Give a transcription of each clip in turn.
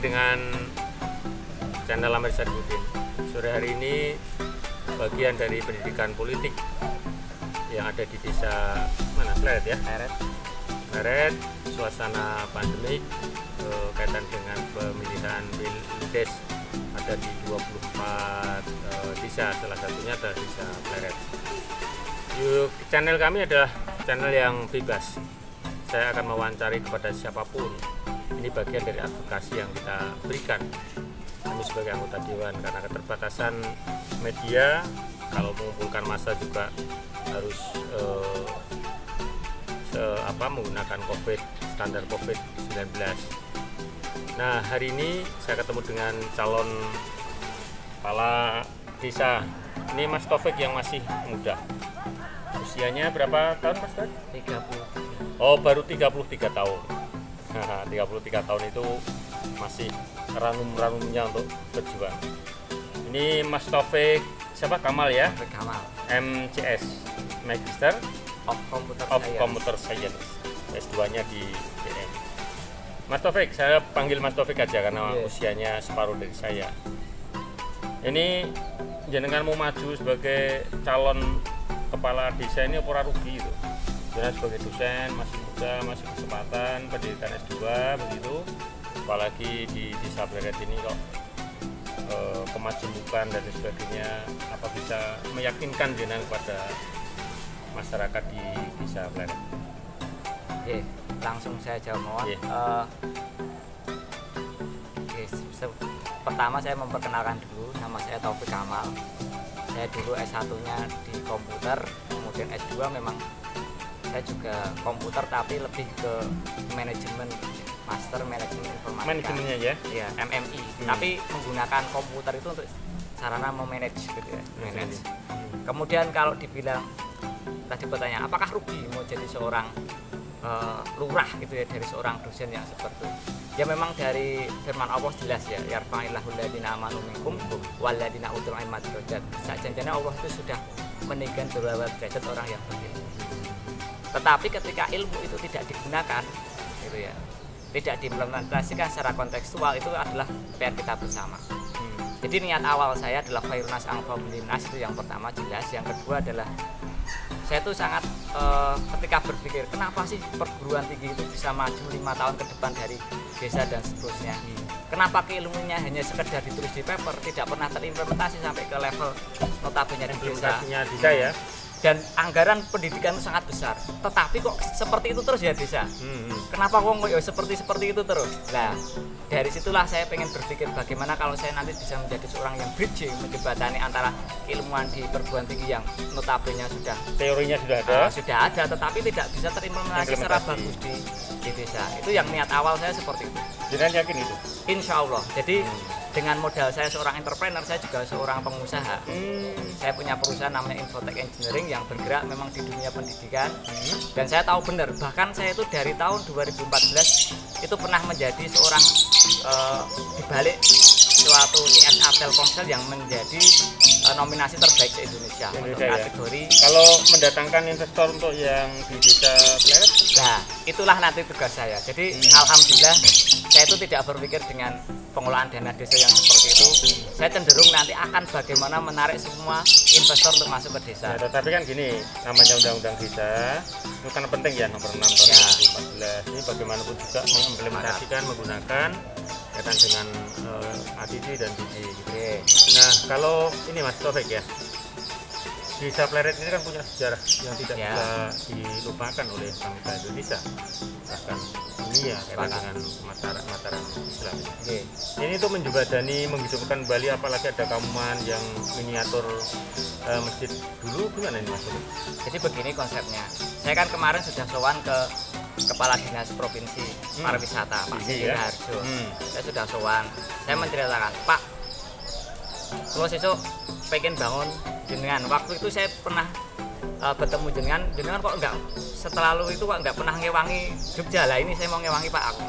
dengan channel Amir Syarifudin. Sore hari ini bagian dari pendidikan politik yang ada di desa mana? Pleret ya? Pleret, suasana pandemik kaitan dengan pemilihan Pildes ada di 24 desa, salah satunya adalah desa Pleret. Channel kami adalah channel yang bebas. Saya akan mewawancari kepada siapapun. Ini bagian dari advokasi yang kita berikan. Kami sebagai anggota dewan, karena keterbatasan media, kalau mengumpulkan massa juga harus menggunakan standar COVID-19. Nah, hari ini saya ketemu dengan calon kepala desa. Ini Mas Taufik yang masih muda. Usianya berapa tahun, Mas Taufik? 30. Oh, baru 33 tahun. Nah, 33 tahun itu masih ranum-ranumnya untuk berjuang. Ini Mas Taufik siapa? Kamal ya? Kamal. MCS, Magister of Computer Science. S2-nya di BM. Mas Taufik, saya panggil Mas Taufik aja karena usianya separuh dari saya. Ini jenengan mau maju sebagai calon kepala desa ini apa rugi itu? Karena sebagai dosen masih muda, masih kesempatan pendidikan S2 begitu, apalagi di desa Pleret ini kok kemajemukan dan sebagainya, apa bisa meyakinkan jenengan kepada masyarakat di desa Pleret? Langsung saya jawab. Pertama saya memperkenalkan dulu, nama saya Taufik Kamal. Saya dulu S1-nya di komputer, kemudian S2 memang saya juga komputer tapi lebih ke manajemen, master manajemen informatika. Manajemennya ya? Iya, MMI. Tapi menggunakan komputer itu untuk sarana memanage gitu ya, manage. Kemudian kalau dibilang tadi pertanyaan, apakah rugi mau jadi seorang lurah gitu ya dari seorang dosen yang seperti itu? Ya memang dari firman Allah jelas ya, yarfa'illahul ladzina amanu minkum walladzina utul ilma darajat. Sakjane Allah itu sudah meninggikan beberapa derajat orang yang berilmu. Tetapi ketika ilmu itu tidak digunakan gitu ya, tidak diimplementasikan secara kontekstual, itu adalah PR kita bersama. Jadi niat awal saya adalah khairunas anfa'ulinnas, itu yang pertama jelas. Yang kedua adalah saya tuh sangat ketika berpikir kenapa sih perguruan tinggi itu bisa maju 5 tahun ke depan dari desa dan seterusnya. Kenapa keilmuannya hanya sekedar ditulis di paper, tidak pernah terimplementasi sampai ke level notabene di desa. Ya. Dan anggaran pendidikan itu sangat besar, tetapi kok seperti itu terus ya desa. Kenapa kok seperti itu terus? Nah, dari situlah saya pengen berpikir bagaimana kalau saya nanti bisa menjadi seorang yang bridging, menjembatani antara ilmuwan di perguruan tinggi yang notabene sudah teorinya sudah ada, tetapi tidak bisa terimplementasi secara bagus di desa. Itu yang niat awal saya seperti itu. Jangan yakin itu? Insya Allah. Jadi dengan modal saya seorang entrepreneur, saya juga seorang pengusaha. Saya punya perusahaan namanya Infotech Engineering yang bergerak memang di dunia pendidikan. Dan saya tahu benar, bahkan saya itu dari tahun 2014 itu pernah menjadi seorang dibalik suatu CSR Telkomsel yang menjadi nominasi terbaik di Indonesia untuk kategori. Kalau mendatangkan investor untuk yang di desa Pleret? Nah, itulah nanti tugas saya. Jadi alhamdulillah saya itu tidak berpikir dengan pengelolaan dana desa yang seperti itu. Saya cenderung nanti akan bagaimana menarik semua investor untuk masuk ke desa. Ya, tetapi kan gini, namanya undang-undang desa itu kan penting ya, nomor 6 tahun 2014. Ini bagaimanapun juga mengimplementasikan, menggunakan kaitan dengan ADD dan DD gitu. Nah, kalau ini Mas Taufik ya, desa Pleret ini kan punya sejarah yang tidak bisa dilupakan oleh bangsa Indonesia, bahkan dunia kaitan dengan Mataram Islam. Ini tuh menjembatani, menghidupkan kembali, apalagi ada Kamuman yang miniatur masjid dulu. Gimana ini Mas Taufik? Jadi begini konsepnya, saya kan kemarin sudah sowan ke Kepala Dinas Provinsi Pariwisata Pak Siti Harjo. Saya sudah sowan, saya menceritakan, Pak, terus esok pengen bangun jenengan. Waktu itu saya pernah bertemu jenengan kok enggak selalu itu kok enggak pernah ngewangi Jogja. Lah ini saya mau ngewangi Pak aku.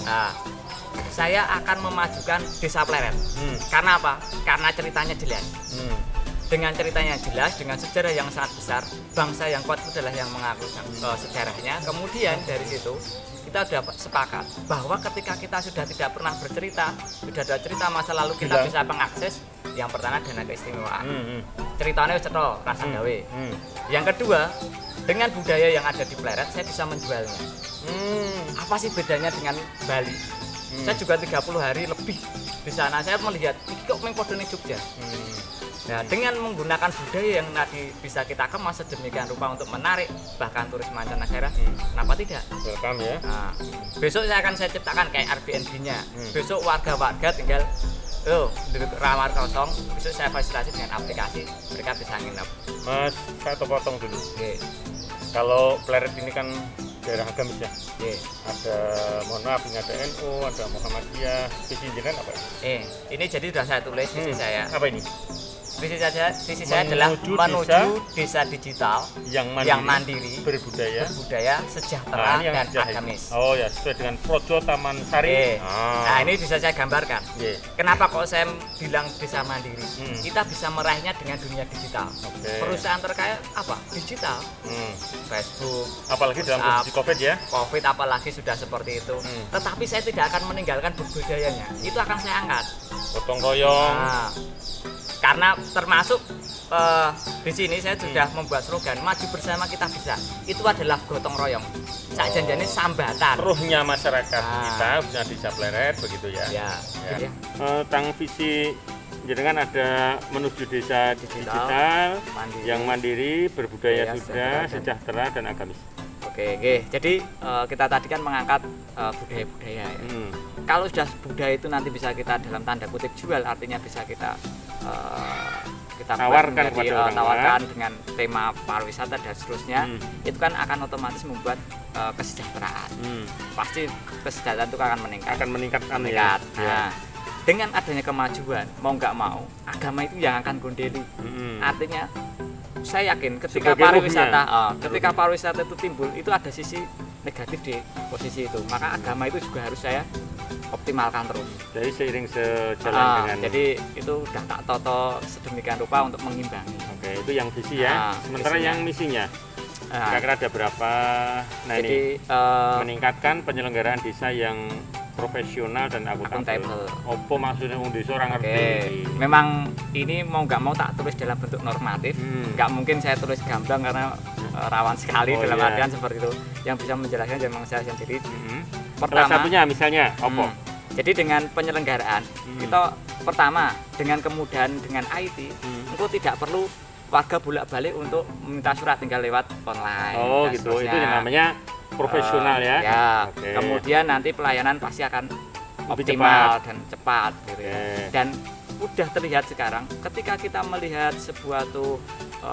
Nah, saya akan memajukan desa Pleret. Karena apa? Karena ceritanya jelas. Dengan ceritanya jelas, dengan sejarah yang sangat besar, bangsa yang kuat itu adalah yang mengaku sejarahnya. Kemudian dari situ kita sudah sepakat bahwa ketika kita sudah tidak pernah bercerita, sudah ada cerita masa lalu, kita bisa mengakses yang pertama dana keistimewaan. Ceritanya wis cetha rasa gawe. Yang kedua, dengan budaya yang ada di Pleret saya bisa menjualnya. Apa sih bedanya dengan Bali? Saya juga 30 hari lebih di sana, saya melihat ini kok mengkode Jogja. Nah, dengan menggunakan budaya yang tadi bisa kita kemas sedemikian rupa untuk menarik bahkan turis mancanegara, kenapa tidak? Welcome ya. Nah, besok saya ciptakan kayak Airbnb-nya. Besok warga-warga tinggal kamar kosong, besok saya fasilitasi dengan aplikasi, mereka bisa nginep. Mas, saya potong dulu. Okay. Kalau Pleret ini kan daerah agamis ya. Ada, mohon maaf, ini ada NU, ada Muhammadiyah. Visi jenengan apa? Ini jadi sudah saya tulis visi saya. Apa ini? Visi saya adalah menuju desa digital yang mandiri, berbudaya, sejahtera, dan agamis. Oh ya, sesuai dengan Projo Taman Sari. Nah, ini bisa saya gambarkan. Kenapa kok saya bilang desa mandiri? Kita bisa meraihnya dengan dunia digital. Perusahaan terkaya apa? Digital. Facebook. Apalagi dalam kondisi COVID ya. COVID apalagi sudah seperti itu. Tetapi saya tidak akan meninggalkan budayanya. Itu akan saya angkat. Gotong royong. Karena termasuk di sini saya sudah membuat slogan maju bersama kita bisa. Itu adalah gotong royong. Sak janjane sambatan. Ruhnya masyarakat kita punya desa Pleret begitu ya. Ya. Tentang visi jenengan ada menuju desa digital yang mandiri, berbudaya sudah, sejahtera dan agamis. Oke. Jadi kita tadi kan mengangkat budaya-budaya ya. Kalau sudah budaya itu nanti bisa kita dalam tanda kutip jual, artinya bisa kita tawarkan dengan tema pariwisata dan seterusnya. Itu kan akan otomatis membuat kesejahteraan. Pasti kesejahteraan itu akan meningkat. Nah, dengan adanya kemajuan, mau nggak mau, agama itu yang akan gondeli. Artinya saya yakin ketika pariwisata itu timbul, itu ada sisi negatif di posisi itu. Maka agama itu juga harus saya optimalkan terus. Jadi seiring sejalan dengan. Jadi itu udah tak toto sedemikian rupa untuk mengimbangi. Oke, itu yang visi ya. Sementara yang misinya, kira-kira ada berapa? Nah, jadi, ini meningkatkan penyelenggaraan desa yang profesional dan akuntabel. Apa maksudnya desa orang ngerti? Memang ini mau nggak mau tak tulis dalam bentuk normatif. Nggak mungkin saya tulis gamblang karena rawan sekali dalam artian seperti itu. Yang bisa menjelaskan memang saya sendiri. Pertama, salah satunya misalnya apa? Jadi dengan penyelenggaraan kita pertama dengan kemudahan dengan IT, engkau tidak perlu warga bolak-balik untuk meminta surat, tinggal lewat online. Oh gitu, itu yang namanya profesional ya. Kemudian nanti pelayanan pasti akan optimal dan cepat gitu ya. Dan udah terlihat sekarang ketika kita melihat sebuah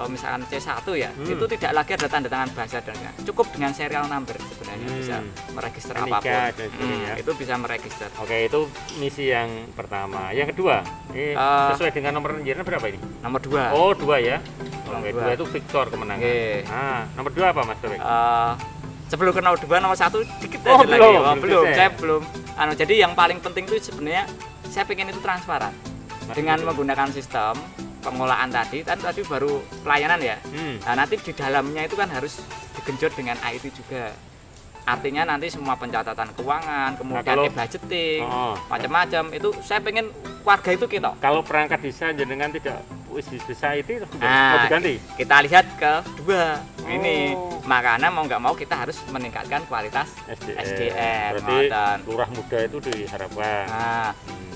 misalkan C1 ya, itu tidak lagi ada tanda tangan bahasa dan cukup dengan serial number sebenarnya bisa meregister apapun. Itu bisa meregister. Oke, itu misi yang pertama. Yang kedua, sesuai dengan nomor jenengan berapa ini? Nomor 2. Oh, 2 ya. Oke, 2 itu Victor kemenangan. Nah, nomor 2 apa Mas Tobek? Sebelum ke nomor 2, nomor 1 dikit aja lagi. Belum. Saya belum. Jadi yang paling penting itu sebenarnya saya pengen itu transparan. Dengan menggunakan sistem pengolahan tadi baru pelayanan ya. Nah, nanti di dalamnya itu kan harus digenjot dengan IT juga. Artinya nanti semua pencatatan keuangan, kemudian e-budgeting, macam-macam itu saya pengen warga itu kita. Kalau perangkat desa jenengan tidak desa itu mau diganti. Kita lihat ke 2 ini. Makanya mau nggak mau kita harus meningkatkan kualitas SDM. Berarti lurah muda itu diharapkan.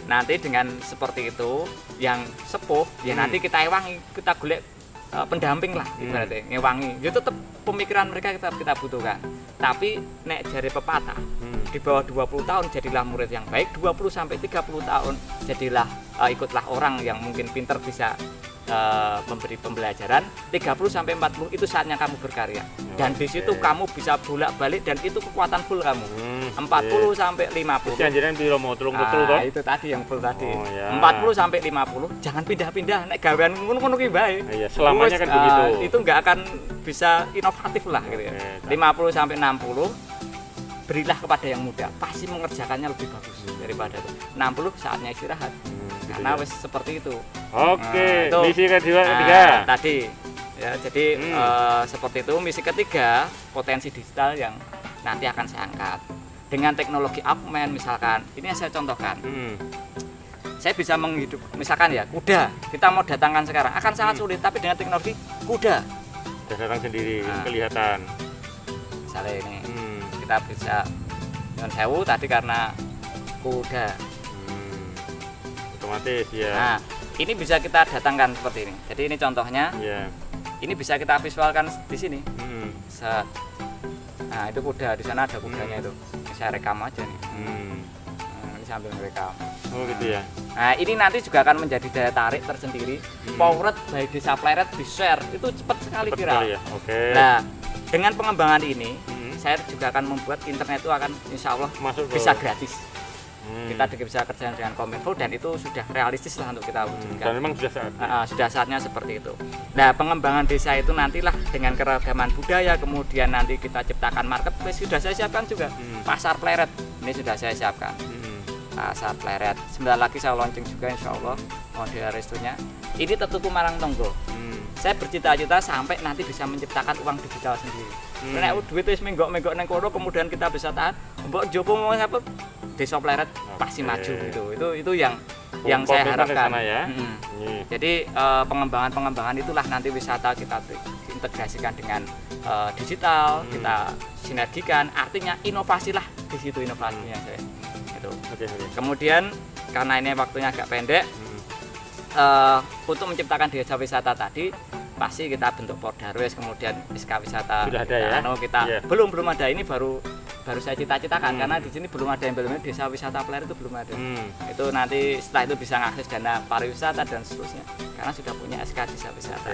Nanti dengan seperti itu yang sepuh ya nanti kita ewangi, kita golek pendamping lah ibaratnya, ngewangi. Ya tetap pemikiran mereka kita butuhkan. Tapi nek jari pepatah di bawah 20 tahun jadilah murid yang baik, 20 sampai 30 tahun jadilah ikutlah orang yang mungkin pintar bisa memberi pembelajaran. 30 sampai 40 itu saatnya kamu berkarya. Dan di situ kamu bisa bolak-balik dan itu kekuatan full kamu. 40 sampai 50. Janjian piro mau tulung betul toh? Itu tadi yang full tadi. 40 sampai 50 jangan pindah-pindah nek gawean ngono ki bae. Iya, selamanya kan begitu. Itu enggak akan bisa inovatif lah gitu ya. 50 sampai 60 berilah kepada yang muda, pasti mengerjakannya lebih bagus daripada itu. 60 saatnya istirahat. Karena wis seperti itu. Oke, misi ketiga. Tadi ya, jadi seperti itu. Misi ketiga, potensi digital yang nanti akan saya angkat. dengan teknologi augment misalkan, ini yang saya contohkan. Saya bisa menghidup, misalkan ya kuda, kita mau datangkan sekarang akan sangat sulit, tapi dengan teknologi kuda sudah datang sendiri, kelihatan. Misalnya ini kita bisa dengan sewu tadi karena kuda, otomatis ya. Nah ini bisa kita datangkan seperti ini. Jadi ini contohnya. Ini bisa kita visualkan di sini. Set. Nah itu kuda, di sana ada kudanya itu. Saya rekam aja nih. Ini sambil merekam. Oh gitu ya. Nah ini nanti juga akan menjadi daya tarik tersendiri. Powered by Desa Pleret di share itu cepat sekali viral. Ya? Nah dengan pengembangan ini, saya juga akan membuat internet itu akan insya Allah bisa gratis. Kita bisa kerja dengan Kominfo dan itu sudah realistis lah untuk kita wujudkan. Dan memang sudah saatnya. Sudah saatnya seperti itu. Nah pengembangan desa itu nantilah dengan keragaman budaya, kemudian nanti kita ciptakan marketplace, sudah saya siapkan juga. Pasar Pleret ini sudah saya siapkan. Pasar Pleret. Sebentar lagi saya launching juga insya Allah model restonya. Ini tertutup Marang Tonggo. Saya bercita-cita sampai nanti bisa menciptakan uang digital sendiri. Nek duit wis menggok-menggok nang kono kemudian kita bisa tahan. Mbok jopo mau apa? Desa Pleret pasti maju gitu. Itu yang saya harapkan. Ya. Jadi pengembangan itulah nanti wisata kita integrasikan dengan digital, kita sinergikan. Artinya inovasi lah di situ inovasinya saya. Itu. Kemudian karena ini waktunya agak pendek, untuk menciptakan desa wisata tadi pasti kita bentuk Pordarwes, kemudian SK wisata. Sudah ada ya? Kita belum ada, ini baru saya cita-citakan karena di sini belum ada yang benar-benar desa wisata Pleret itu belum ada. Itu nanti setelah itu bisa mengakses dana pariwisata dan seterusnya karena sudah punya SK desa wisata.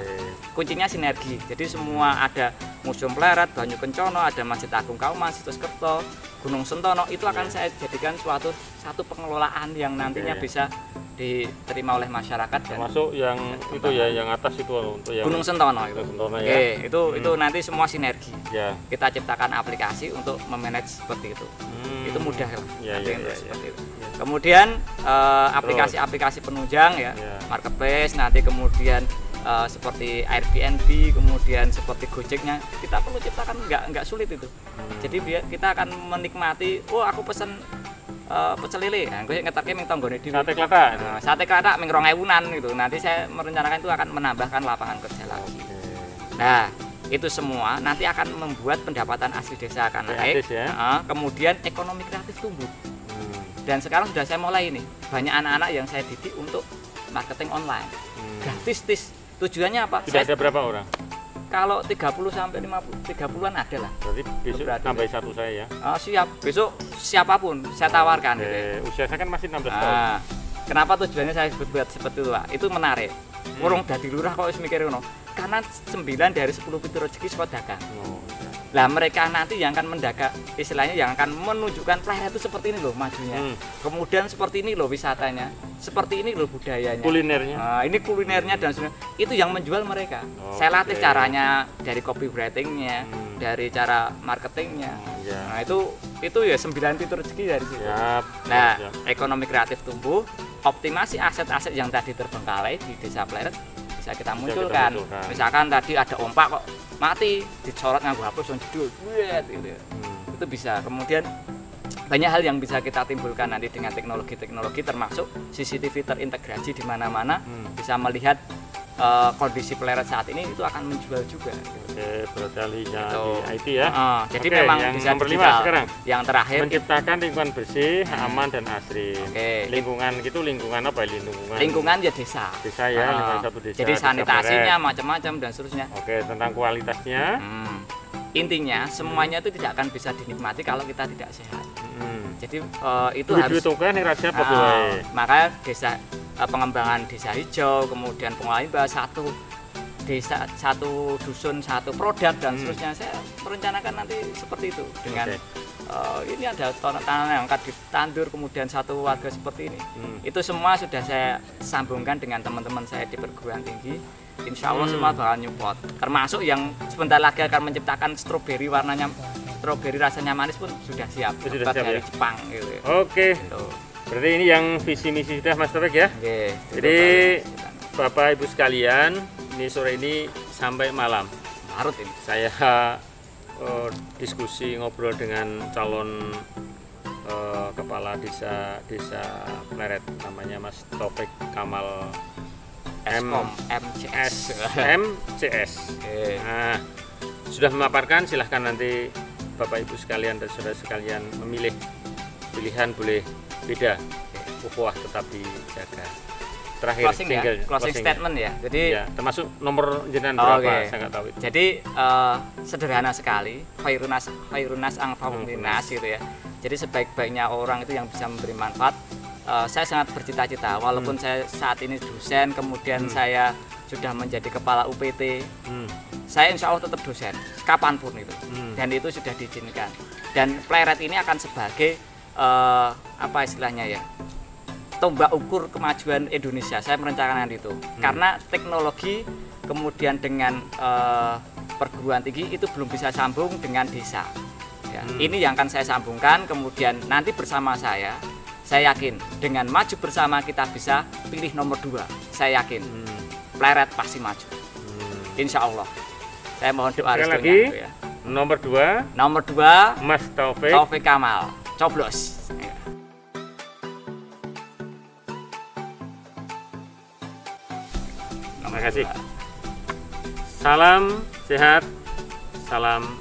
Kuncinya sinergi. Jadi semua ada Museum Pleret, Banyu Kencono, ada Masjid Agung Kauman, Situs Kerto, Gunung Sentono, itu akan saya jadikan satu pengelolaan yang nantinya bisa diterima oleh masyarakat. Termasuk yang itu ya, yang atas itu untuk yang Gunung Sentono itu. Ya. Itu nanti semua sinergi. Ya. Kita ciptakan aplikasi untuk memanage seperti itu. Itu mudah lah. Seperti itu. Kemudian aplikasi-aplikasi penunjang ya, marketplace, nanti kemudian seperti Airbnb, kemudian seperti Gojeknya, kita perlu ciptakan nggak sulit itu. Jadi kita akan menikmati, aku pesen pecel lele, nah, gue ngetarke ming tonggone dhewe. Sate klatak. Sate klatak ming 2000-an gitu. Nanti saya merencanakan itu akan menambahkan lapangan kerja lagi. Nah, itu semua nanti akan membuat pendapatan asli desa akan naik. Kemudian ekonomi kreatif tumbuh. Dan sekarang sudah saya mulai ini. Banyak anak-anak yang saya didik untuk marketing online. Gratis. Tujuannya apa? Sudah ada berapa orang? Kalau 30 sampai 30-an ada lah. Berarti besok tambah satu saya ya. Siap. Besok siapapun saya tawarkan gitu. Usia saya kan masih 16 tahun. Kenapa tujuannya saya buat seperti itu, Pak? Itu menarik. Urung dadi lurah kok wis mikir ngono. Karena 9 dari 10 pintu rezeki saka dagang. Lah mereka nanti yang akan mendagang, istilahnya yang akan menunjukkan Pleret itu seperti ini loh majunya. Kemudian seperti ini loh wisatanya, seperti ini loh budayanya. Kulinernya. Ini kulinernya dan sebagainya. Itu yang menjual mereka. Saya latih caranya dari copywritingnya, dari cara marketingnya. Nah itu ya 9 pintu rezeki dari situ. Nah ekonomi kreatif tumbuh, optimasi aset-aset yang tadi terbengkalai di Desa Pleret bisa kita munculkan. Misalkan tadi ada ompak kok mati, dicorot nganggo HP langsung jedul, gitu. Itu bisa. Kemudian banyak hal yang bisa kita timbulkan nanti dengan teknologi-teknologi, termasuk CCTV terintegrasi di mana-mana, bisa melihat kondisi Pleret saat ini, itu akan menjual juga. Beralihnya di IT ya. Jadi memang yang bisa nomor 5 digital. sekarang. Yang terakhir menciptakan lingkungan bersih, aman dan asri. Lingkungan gitu, lingkungan apa? Lingkungan ya desa. Desa ya, lingkungan satu desa. Jadi sanitasinya macam-macam dan seterusnya. Tentang kualitasnya. Intinya semuanya itu tidak akan bisa dinikmati kalau kita tidak sehat. Jadi itu harus. Makanya pengembangan desa hijau, kemudian pengolahan limbah, desa, satu dusun, satu produk dan seterusnya. Saya merencanakan nanti seperti itu dengan ini ada tanah yang akan ditandur, kemudian satu warga seperti ini. Itu semua sudah saya sambungkan dengan teman-teman saya di perguruan tinggi. Insya Allah semua bakal nyupport. Termasuk yang sebentar lagi akan menciptakan stroberi rasanya manis pun sudah siap. Dari Jepang gitu. Gitu. Berarti ini yang visi misi sudah Mas Taufik ya. Jadi Bapak Ibu sekalian, ini sore ini sampai malam. Larut ini. Saya diskusi ngobrol dengan calon kepala desa Pleret, namanya Mas Taufik Kamal MCS. Nah, sudah memaparkan, silahkan nanti Bapak Ibu sekalian dan saudara sekalian memilih. Pilihan boleh beda, ukhuwah tetap dijaga. Terakhir closing statement ya. Jadi ya, termasuk nomor jenengan berapa, saya nggak tahu itu. Jadi sederhana sekali, khairunas anfa'uhum linnas gitu ya. Jadi sebaik-baiknya orang itu yang bisa memberi manfaat. Saya sangat bercita-cita, walaupun saya saat ini dosen, kemudian saya sudah menjadi kepala UPT, saya insya Allah tetap dosen, kapanpun itu, dan itu sudah diizinkan. Dan Pleret ini akan sebagai apa istilahnya ya, tombak ukur kemajuan Indonesia. Saya merencanakan itu, karena teknologi kemudian dengan perguruan tinggi itu belum bisa sambung dengan desa. Ya, ini yang akan saya sambungkan, kemudian nanti bersama saya yakin dengan maju bersama kita bisa pilih nomor 2. Saya yakin Pleret pasti maju. Insya Allah. Saya mohon doa restunya. Ya. Nomor 2 Mas Taufik Kamal. Coblos. Ya. Terima kasih. Salam sehat, salam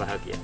bahagia.